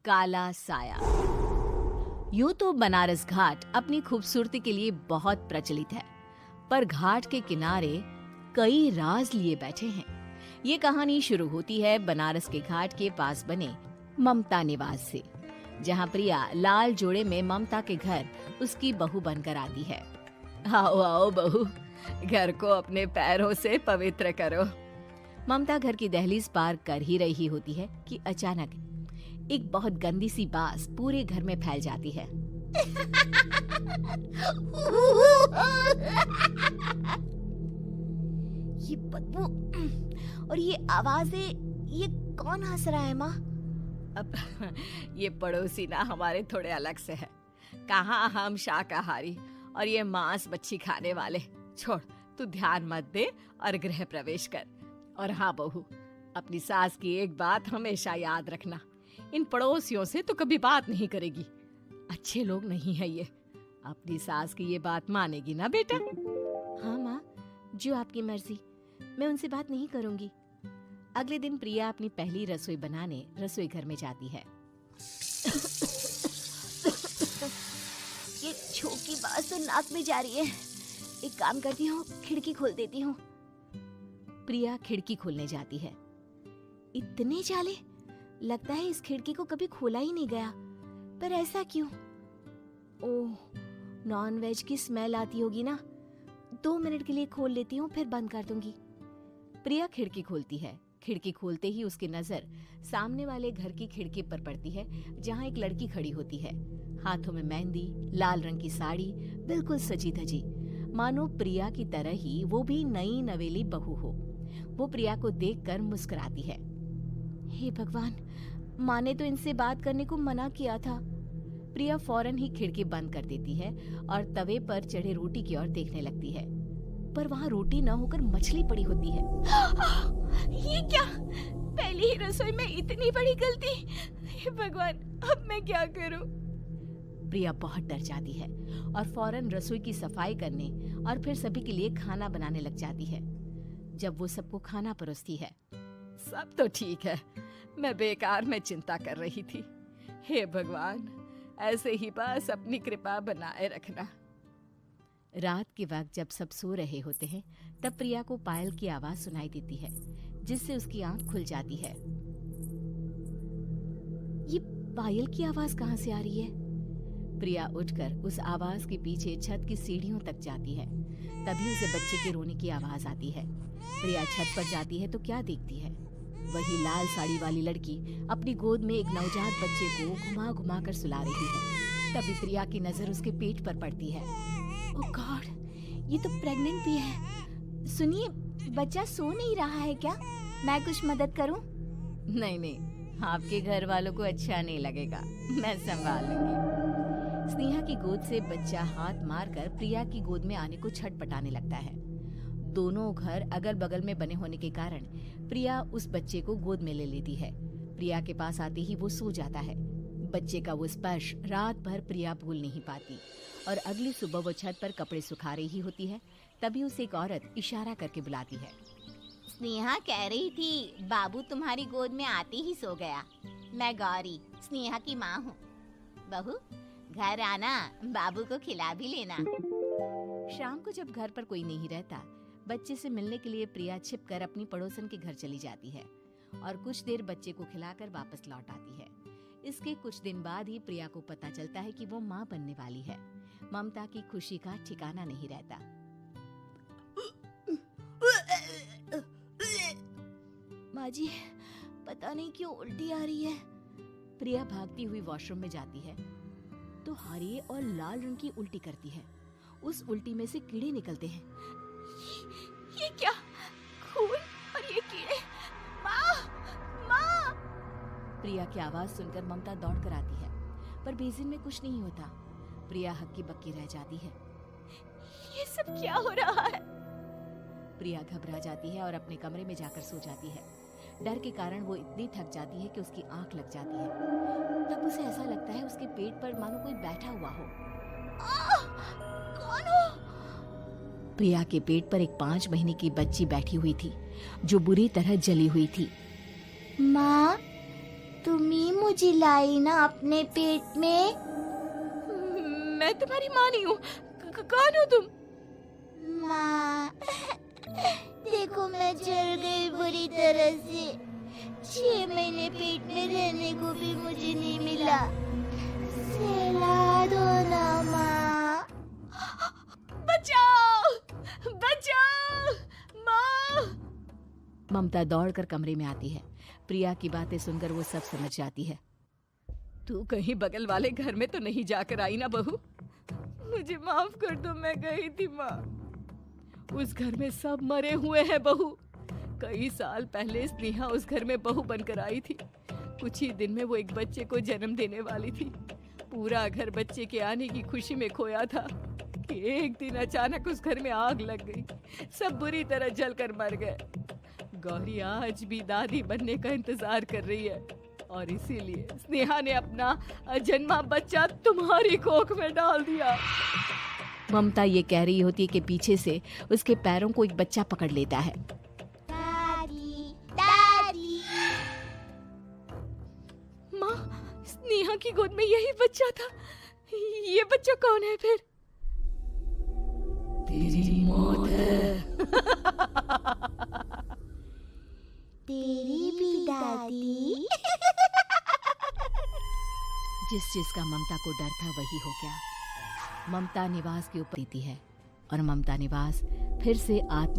काला साया। यूं तो बनारस घाट अपनी खूबसूरती के लिए बहुत प्रचलित है, पर घाट के किनारे कई राज लिए बैठे हैं। ये कहानी शुरू होती है बनारस के घाट के पास बने ममता निवास से, जहां प्रिया लाल जोड़े में ममता के घर उसकी बहू बनकर आती है। आओ आओ बहू, घर को अपने पैरों से पवित्र करो। ममता घर की दहलीज पार कर ही रही होती है कि अचानक एक बहुत गंदी सी बास पूरे घर में फैल जाती है। ये बदबू और ये आवाजें, ये कौन हंस रहा है माँ? अब ये पड़ोसी ना हमारे थोड़े अलग से है। कहाँ हम शाकाहारी और ये मांस मच्छी खाने वाले। छोड़, तू ध्यान मत दे और गृह प्रवेश कर। और हाँ बहू, अपनी सास की एक बात हमेशा याद रखना, इन पड़ोसियों से तो कभी बात नहीं करेगी। अच्छे लोग नहीं है ये। अपनी सास की ये बात मानेगी ना बेटा? हाँ माँ, जो आपकी मर्जी, मैं उनसे बात नहीं करूंगी। अगले दिन प्रिया अपनी पहली रसोई बनाने रसोई घर में जाती है। ये छोकी बात तो नाक में जा रही है। एक काम करती हूँ, खिड़की खोल देती हूँ। प्रिया खिड़की खोलने जाती है। इतने जाले, लगता है इस खिड़की को कभी खोला ही नहीं गया। पर ऐसा क्यों? ओह, नॉन वेज की स्मेल आती होगी ना। 2 मिनट के लिए खोल लेती हूँ, फिर बंद कर दूंगी। प्रिया खिड़की खोलती है। खिड़की खोलते ही उसकी नजर सामने वाले घर की खिड़की पर पड़ती है, जहाँ एक लड़की खड़ी होती है। हाथों में मेहंदी, लाल रंग की साड़ी, बिल्कुल सजी धजी, मानो प्रिया की तरह ही वो भी नई नवेली बहू हो। वो प्रिया को देखकर मुस्कुराती है। हे भगवान, माँ ने तो इनसे बात करने को मना किया था। प्रिया फौरन ही खिड़की बंद कर देती है और तवे पर चढ़े रोटी की ओर देखने लगती है, पर वहाँ रोटी न होकर मछली पड़ी होती है। ये क्या? पहली ही रसोई में इतनी बड़ी गलती। हे भगवान, अब मैं क्या करूं? प्रिया बहुत डर जाती है और फौरन रसोई की सफाई करने और फिर सभी के लिए खाना बनाने लग जाती है। जब वो सबको खाना परोसती है, सब तो ठीक है, मैं बेकार में चिंता कर रही थी। हे भगवान, ऐसे ही बस अपनी कृपा बनाए रखना। रात के वक्त जब सब सो रहे होते हैं, तब प्रिया को पायल की आवाज सुनाई देती है, जिससे उसकी आंख खुल जाती है। ये पायल की आवाज कहाँ से आ रही है? प्रिया उठकर उस आवाज के पीछे छत की सीढ़ियों तक जाती है। तभी उसे बच्चे के रोने की आवाज आती है। प्रिया छत पर जाती है तो क्या देखती है? वही लाल साड़ी वाली लड़की अपनी गोद में एक नवजात बच्चे को घुमा घुमा कर सुला रही है। तभी प्रिया की नजर उसके पेट पर पड़ती है। ओह गॉड, ये तो प्रेग्नेंट भी है। सुनिए, बच्चा सो नहीं रहा है क्या? मैं कुछ मदद करूं? नहीं नहीं, आपके घर वालों को अच्छा नहीं लगेगा, मैं संभाल लूंगी। स्नेहा की गोद से बच्चा हाथ मारकर प्रिया की गोद में आने को छटपटाने लगता है। दोनों घर अगल बगल में बने होने के कारण प्रिया उस बच्चे को गोद में ले लेती है। प्रिया के पास आते ही वो सो जाता है। बच्चे का वो स्पर्श रात भर प्रिया भूल नहीं पाती और अगली सुबह वो छत पर कपड़े सुखा रही होती है। तभी उसे एक औरत इशारा करके बुलाती है। स्नेहा कह रही थी बाबू तुम्हारी गोद में आते ही सो गया। मैं गौरी, स्नेहा की माँ हूँ। बहू, घर आना, बाबू को खिला भी लेना। शाम को जब घर पर कोई नहीं रहता, बच्चे से मिलने के लिए प्रिया छिपकर अपनी पड़ोसन के घर चली जाती है और कुछ देर बच्चे को खिलाकर वापस लौट आती है। इसके कुछ दिन बाद ही प्रिया को पता चलता है कि वो माँ बनने वाली है। ममता की खुशी का ठिकाना नहीं रहता। माँ जी, पता नहीं क्यों उल्टी आ रही है। प्रिया भागती हुई वॉशरूम में जाती है तो हरे और लाल रंग की उल्टी करती है। उस उल्टी में से कीड़े निकलते हैं। ये क्या? खून और ये कीड़े! माँ! माँ! प्रिया की आवाज सुनकर ममता दौड़ कर आती है, पर बेसिन में कुछ नहीं होता। प्रिया हक्की बक्की रह जाती है। ये सब क्या हो रहा है? प्रिया घबरा जाती है और अपने कमरे में जाकर सो जाती है। डर के कारण वो इतनी थक जाती है कि उसकी आंख लग जाती है। तब उसे ऐसा लगता है उसके पेट पर मानो कोई बैठा हुआ हो। कौन हो? प्रिया के पेट पर एक 5 महीने की बच्ची बैठी हुई थी, जो बुरी तरह जली हुई थी। माँ, तुम ही मुझे लाई ना अपने पेट में। मैं तुम्हारी माँ नहीं हूँ। कौन हो तुम? माँ, देखो मैं जल गई बुरी तरह से। 6 महीने पेट में रहने को भी मुझे नहीं मिला। सहला दो ना माँ। बचाओ, बचाओ, माँ। ममता दौड़कर कमरे में आती है। प्रिया की बातें सुनकर वो सब समझ जाती है। तू कहीं बगल वाले घर में तो नहीं जाकर आई ना बहू? मुझे माफ कर दो, मैं गई थी माँ। उस घर में सब मरे हुए हैं बहू। कई साल पहले स्नेहा उस घर में बहू बनकर आई थी। कुछ ही दिन में वो एक बच्चे को जन्म देने वाली थी। पूरा घर बच्चे के आने की खुशी में खोया था कि एक दिन अचानक उस घर में आग लग गई। सब बुरी तरह जलकर मर गए। गौरी आज भी दादी बनने का इंतजार कर रही है और इसीलिए स्नेहा ने अपना अजन्मा बच्चा तुम्हारी कोख में डाल दिया। ममता ये कह रही होती है कि पीछे से उसके पैरों को एक बच्चा पकड़ लेता है। दादी, दादी। माँ, स्नेहा की गोद में यही बच्चा था। ये बच्चा कौन है फिर? तेरी मौत है। तेरी भी दादी। जिस चीज का ममता को डर था वही हो गया। ममता निवास के ऊपर देती है और ममता निवास फिर से आत्म